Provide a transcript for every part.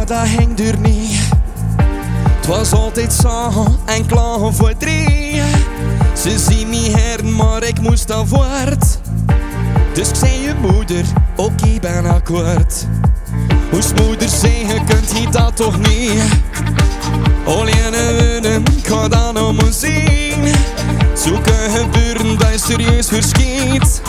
maar dat ging er niet. Het was altijd zo en klagen voor drie. Ze zien me heren, maar ik moest aan voort. Dus ik zei je moeder, oké, ben akkoord. Hoes moeder zeggen, kunt je dat toch niet? Alleen winnen, ik ga dat nog maar zien. Zo kan gebeuren dat je serieus verschiet.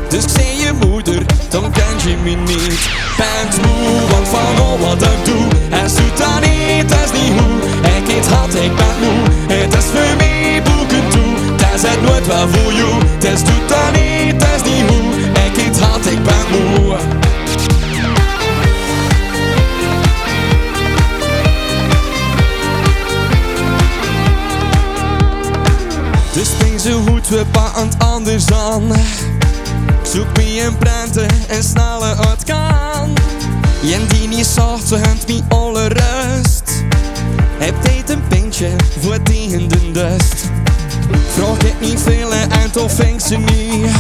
Dus ik zei je moeder, dan kent je me niet. Bent moe, want van al wat ik doe. En zoet dat niet, dat is niet hoe. Ik eet hard, ik ben moe. Het is voor mij boeken toe. Dat is het nooit wel voor jou. Dus doet dat niet, dat is niet hoe. Ik eet hard, ik ben moe. Dus ben zo goed, we pakken het anders aan. Ik zoek me een prenten en snelle uitgaan. En die niet zacht, ze hunt me alle rust. Heb tijd een pintje voor tegen de dust. Vraag ik niet veel en toch ving ze niet.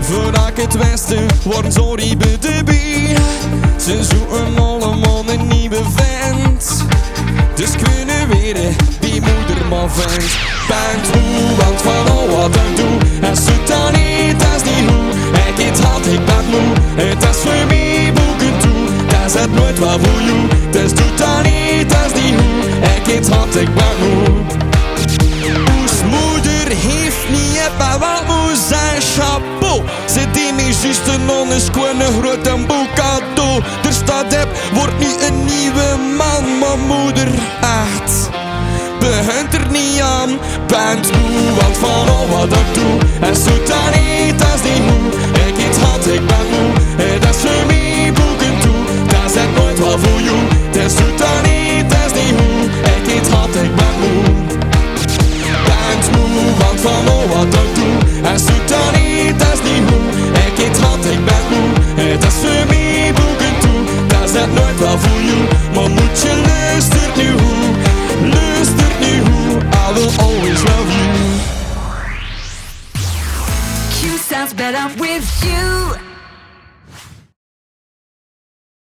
Voordat ik het westen, worden zo riebe de bie. Ze zoeken allemaal een nieuwe vent. Dus kunnen weten wie moeder maar vindt. Bent moe, want van al wat ik doe. En zoekt dan niet, dat is niet hoe. Ik eet hard, ik ben moe. Het is voor mij boeken toe. Dat is het nooit wel voor jou. Dus doet dan niet, dat is niet hoe. Ik eet hard, ik ben moe. Oes moeder heeft niet hebben wat moe zijn chapeau. Ze die me juist een onneschoon een grote boek cadeau. Er staat op, wordt niet een nieuwe man. Maar moeder, echt, begint er niet aan. Bent moe, want van al wat